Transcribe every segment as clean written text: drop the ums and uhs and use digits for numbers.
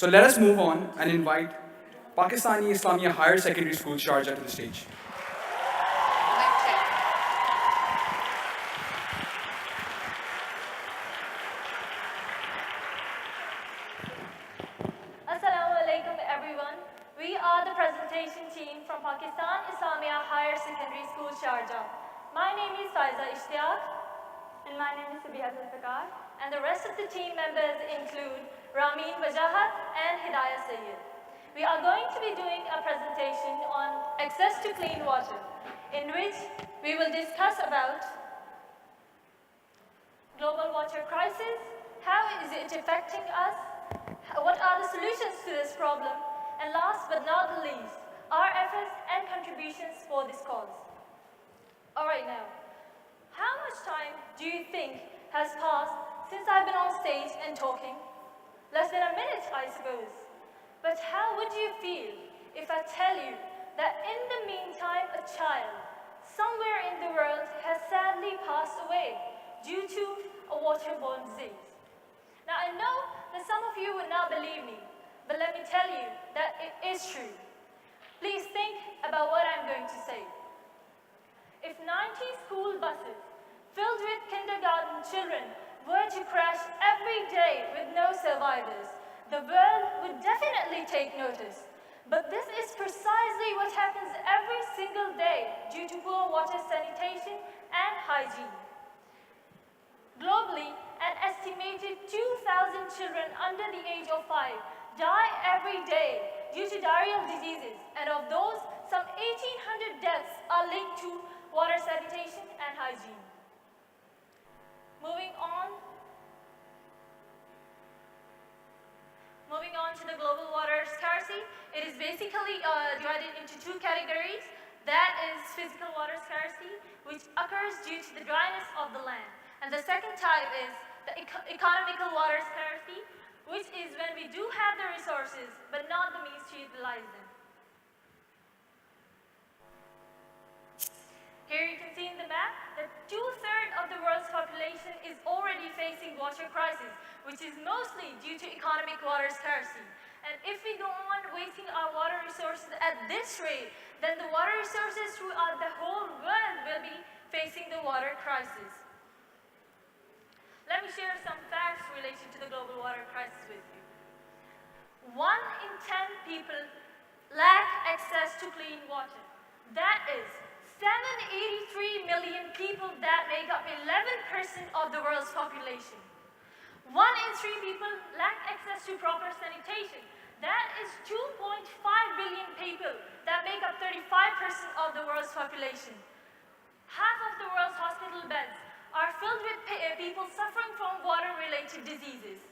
So let us move on and invite Pakistani Islamia Higher Secondary School, Sharjah, to the stage. Assalamu alaikum everyone. We are the presentation team from Pakistan Islamia Higher Secondary School, Sharjah. My name is Sharjah. And my name is Sabihat Al-Fakar. And the rest of the team members include Ramin Wajahat and Hidayah Sayyid. We are going to be doing a presentation on access to clean water, in which we will discuss about global water crisis, how is it affecting us, what are the solutions to this problem, and last but not the least, our efforts and contributions for this cause. All right now, how much time do you think has passed since I've been on stage and talking? Less than a minute, I suppose. But how would you feel if I tell you that in the meantime a child somewhere in the world has sadly passed away due to a waterborne disease? Now I know that some of you would not believe me, but let me tell you that it is true. Please think about what I'm going to say. If 90 school buses filled with kindergarten children were to crash every day with no survivors, the world would definitely take notice. But this is precisely what happens every single day due to poor water sanitation and hygiene. Globally, an estimated 2,000 children under the age of 5 die every day due to diarrheal diseases, and of those, some 1,800 deaths are linked to water sanitation and hygiene. Moving on to the global water scarcity, it is basically divided into two categories. That is physical water scarcity, which occurs due to the dryness of the land. And the second type is the economical water scarcity, which is when we do have the resources, but not the means to utilize them. Here you can see in the map that 2/3 of the world's population is already facing water crisis, which is mostly due to economic water scarcity. And if we go on wasting our water resources at this rate, then the water resources throughout the whole world will be facing the water crisis. Let me share some facts related to the global water crisis with you. 1 in 10 people lack access to clean water. That is 783 million people that make up 11% of the world's population. 1 in 3 people lack access to proper sanitation. That is 2.5 billion people that make up 35% of the world's population. Half of the world's hospital beds are filled with people suffering from water-related diseases.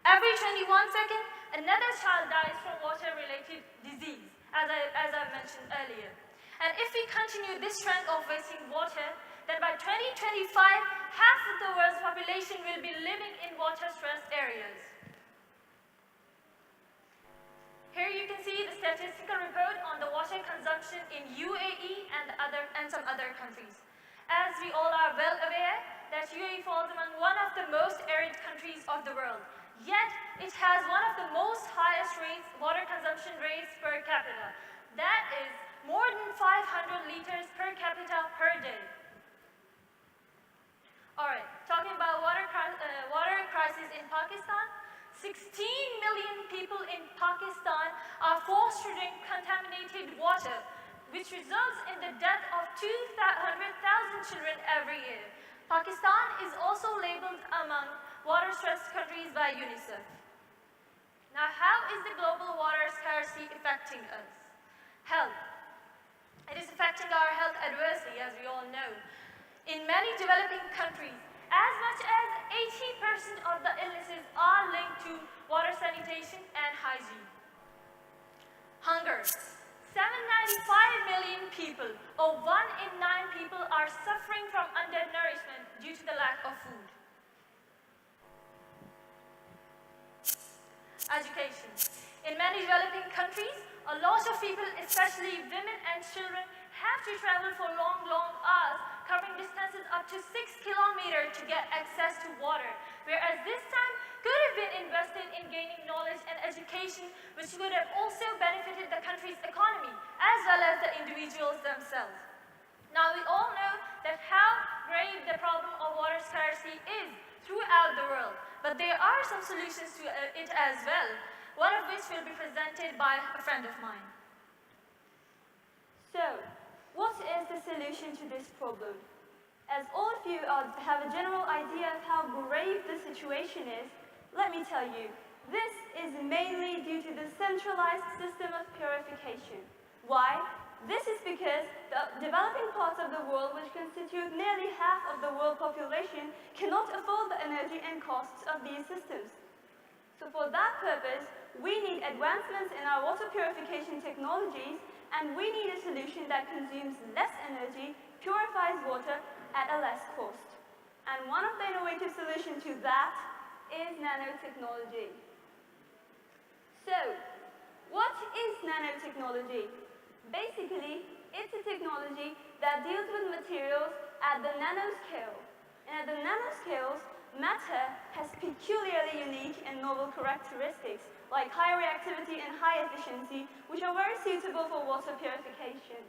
Every 21 seconds, another child dies from water-related disease, as I mentioned earlier. And if we continue this trend of wasting water, then by 2025, half of the world's population will be living in water-stressed areas. Here you can see the statistical report on the water consumption in UAE and some other countries. As we all are well aware, that UAE falls among one of the most arid countries of the world. Yet, it has one of the most highest water consumption rates per capita. That is more than 500 liters per capita per day. All right, talking about water crisis in Pakistan, 16 million people in Pakistan are forced to drink contaminated water, which results in the death of 200,000 children every year. Pakistan is also labeled among water-stressed countries by UNICEF. Now, how is the global water scarcity affecting us? Health. It is affecting our health adversely, as we all know. In many developing countries, as much as 80% of the illnesses are linked to water sanitation and hygiene. Hunger. 795 million people, or 1 in 9 people, are suffering from undernourishment due to the lack of food. Education. In many developing countries, a lot of people, especially women and children, have to travel for long hours, covering distances up up to 6 kilometers to get access to water, whereas this time could have been invested in gaining knowledge and education, which would have also benefited the country's economy, as well as the individuals themselves. Now, we all know that how grave the problem of water scarcity is throughout the world, but there are some solutions to it as well, one of which will be presented by a friend of mine. So, what is the solution to this problem? As all of you have a general idea of how grave the situation is, let me tell you, this is mainly due to the centralized system of purification. Why? This is because the developing parts of the world, which constitute nearly half of the world population, cannot afford the energy and costs of these systems. So for that purpose, we need advancements in our water purification technologies, and we need a solution that consumes less energy, purifies water at a less cost. And one of the innovative solutions to that is nanotechnology. So, what is nanotechnology? Basically, it's a technology that deals with materials at the nanoscale. And at the nanoscales, matter has peculiarly unique and novel characteristics, like high reactivity and high efficiency, which are very suitable for water purification.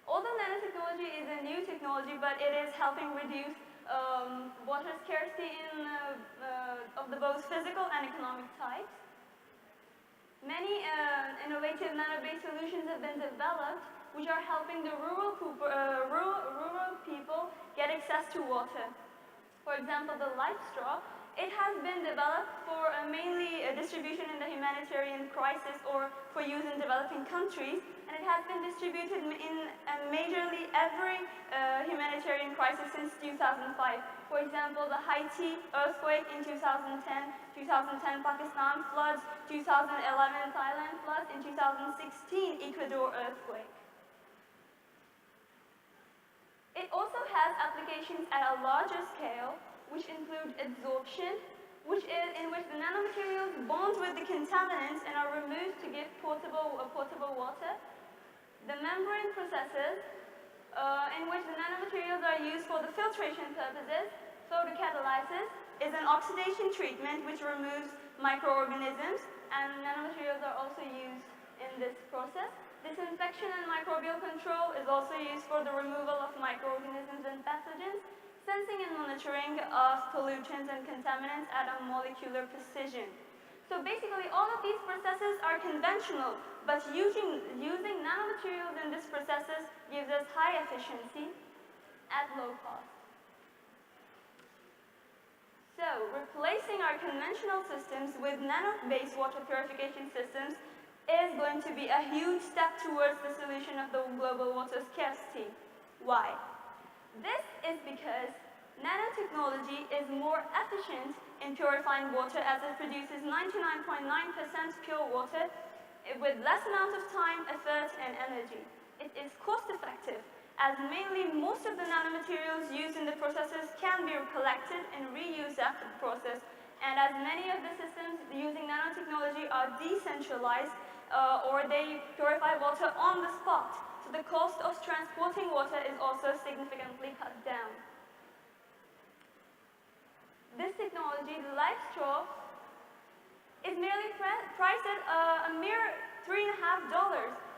Although nanotechnology is a new technology, but it is helping reduce water scarcity of the both physical and economic types. Many innovative nano-based solutions have been developed, which are helping the rural people get access to water. For example, the life straw, it has been developed for mainly distribution in the humanitarian crisis or for use in developing countries, and it has been distributed in majorly every humanitarian crisis since 2005. For example, the Haiti earthquake in 2010, 2010 Pakistan floods, 2011 Thailand floods, and 2016 Ecuador earthquake. It also has applications at a larger scale, which include adsorption, in which the nanomaterials bond with the contaminants and are removed to give potable water. The membrane processes, in which the nanomaterials are used for the filtration purposes. Photocatalysis is an oxidation treatment which removes microorganisms, and nanomaterials are also used in this process. Disinfection and microbial control is also used for the removal of microorganisms and pathogens. Sensing and monitoring of pollutants and contaminants at a molecular precision. So basically, all of these processes are conventional, but using nanomaterials in these processes gives us high efficiency at low cost. So, replacing our conventional systems with nano-based water purification systems is going to be a huge step towards the solution of the global water scarcity. Why? This is because nanotechnology is more efficient in purifying water, as it produces 99.9% pure water with less amount of time, effort, and energy. It is cost-effective, as mainly most of the nanomaterials used in the processes can be collected and reused after the process, and as many of the systems using nanotechnology are decentralized, or they purify water on the spot. So the cost of transporting water is also significantly cut down. This technology, the life straw, is merely priced at a mere $3.50,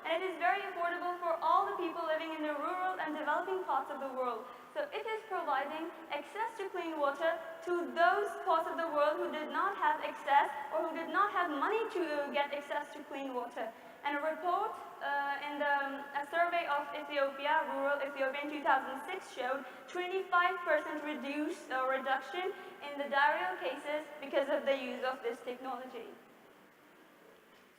and it is very affordable for all the people living in the rural and developing parts of the world. So it is providing access to clean water to those parts of the world who did not have access or who did not have money to get access to clean water. And a report in a survey of Ethiopia, rural Ethiopia in 2006 showed 25% reduction in the diarrheal cases because of the use of this technology.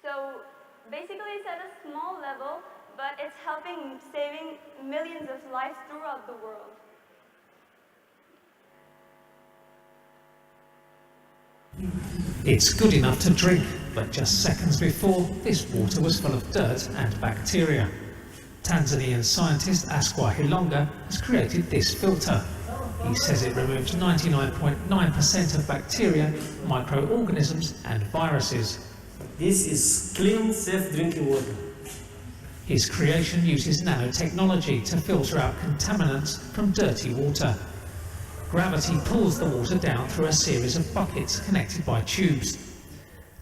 So basically it's at a small level, but it's saving millions of lives throughout the world. It's good enough to drink, but just seconds before, this water was full of dirt and bacteria. Tanzanian scientist Asqua Hilonga has created this filter. He says it removes 99.9% of bacteria, microorganisms and viruses. This is clean, safe drinking water. His creation uses nanotechnology to filter out contaminants from dirty water. Gravity pulls the water down through a series of buckets connected by tubes.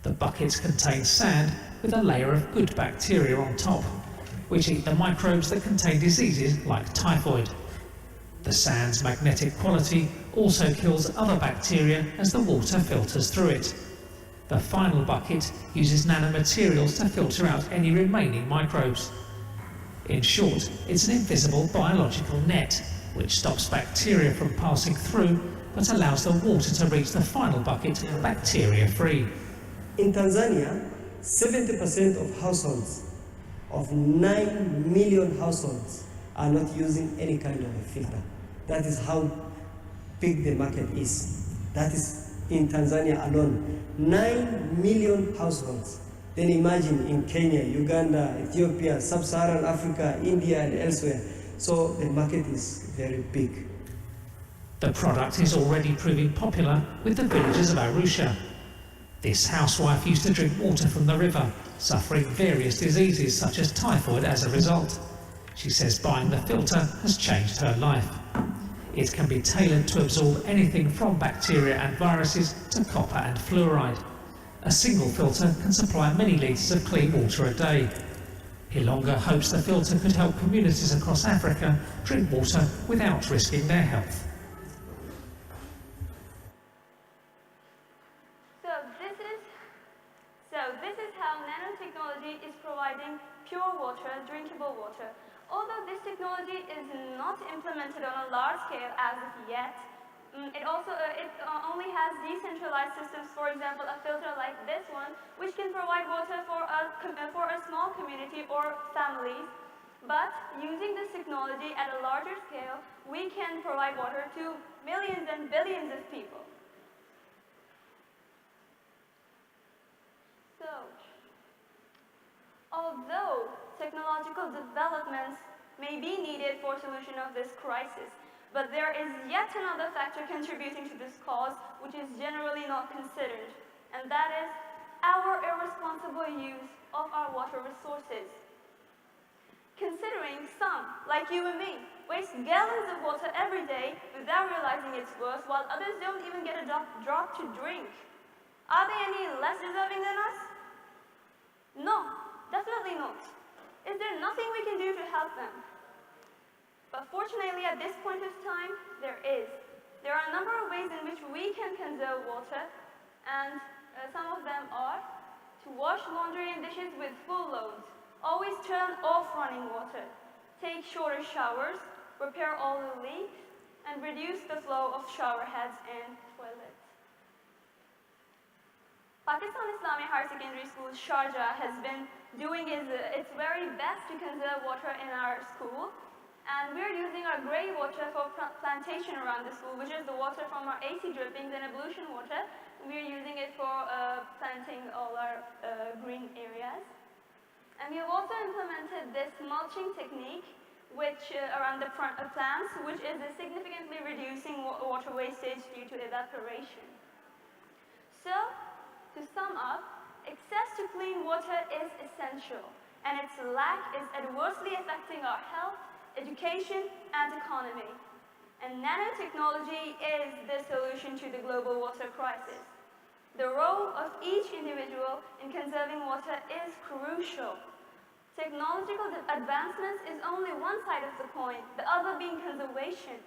The buckets contain sand with a layer of good bacteria on top, which eat the microbes that contain diseases like typhoid. The sand's magnetic quality also kills other bacteria as the water filters through it. The final bucket uses nanomaterials to filter out any remaining microbes. In short, it's an invisible biological net which stops bacteria from passing through but allows the water to reach the final bucket bacteria-free. In Tanzania, 70% of households, of 9 million households, are not using any kind of a filter. That is how big the market is. That is in Tanzania alone. 9 million households. Then imagine in Kenya, Uganda, Ethiopia, Sub-Saharan Africa, India, and elsewhere. So the market is very big. The product is already proving popular with the villagers of Arusha. This housewife used to drink water from the river, suffering various diseases such as typhoid as a result. She says buying the filter has changed her life. It can be tailored to absorb anything from bacteria and viruses to copper and fluoride. A single filter can supply many litres of clean water a day. Hilonga hopes the filter could help communities across Africa drink water without risking their health. So this is how nanotechnology is providing pure water, drinkable water. Although this technology is not implemented on a large scale as of yet, it only has decentralized systems. For example, a filter like this one, which can provide water for a small community or families. But using this technology at a larger scale, we can provide water to millions and billions of people. So, although technological developments may be needed for solution of this crisis, but there is yet another factor contributing to this cause which is generally not considered, and that is our irresponsible use of our water resources. Considering some, like you and me, waste gallons of water every day without realizing its worth, while others don't even get a drop to drink, are they any less deserving than us? No, definitely not. Is there nothing we can do to help them? But fortunately, at this point of time, there is. There are a number of ways in which we can conserve water, and some of them are to wash laundry and dishes with full loads, always turn off running water, take shorter showers, repair all the leaks, and reduce the flow of shower heads and toilets. Pakistan Islamia Higher Secondary School, Sharjah, has been doing its very best to conserve water in our school. And we're using our grey water for plantation around the school, which is the water from our AC drippings and ablution water. We're using it for planting all our green areas. And we have also implemented this mulching technique around the plants, which is significantly reducing water wastage due to evaporation. So, to sum up, access to clean water is essential, and its lack is adversely affecting our health, education, and economy. And nanotechnology is the solution to the global water crisis. The role of each individual in conserving water is crucial. Technological advancements is only one side of the coin, the other being conservation.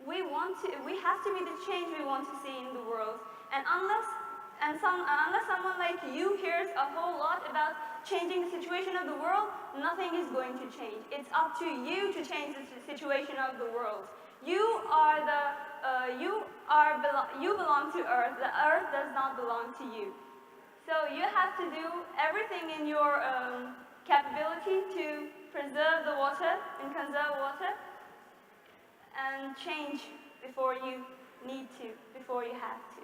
We have to be the change we want to see in the world, and unless someone like you hears a whole lot about changing the situation of the world, nothing is going to change. It's up to you to change the situation of the world. You belong to Earth. The Earth does not belong to you. So you have to do everything in your capability to preserve the water and conserve water, and change before you need to, before you have to.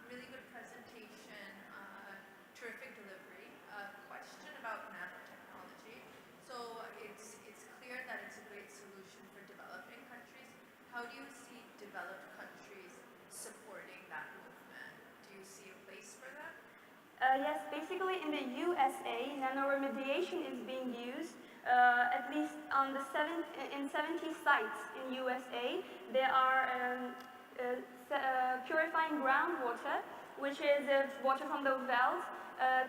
Really good presentation, terrific delivery. Question about nanotechnology. So it's clear that it's a great solution for developing countries. how do you see developed countries supporting that movement? Do you see a place for that? Yes, basically in the USA, nanoremediation is being used at least on in 70 sites in USA. There are purifying groundwater, which is water from the wells.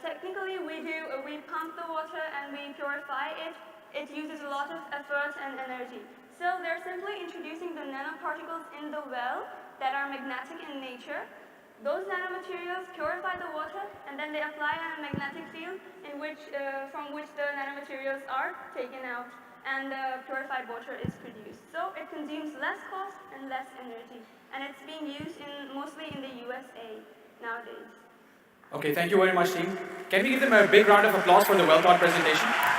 Technically, we pump the water and we purify it. It uses a lot of effort and energy. So they're simply introducing the nanoparticles in the well that are magnetic in nature. Those nanomaterials purify the water, and then they apply a magnetic field from which the nanomaterials are taken out, and purified water is produced. So it consumes less cost and less energy, and it's being used mostly in the USA nowadays. Okay, thank you very much, team. Can we give them a big round of applause for the well-thought presentation?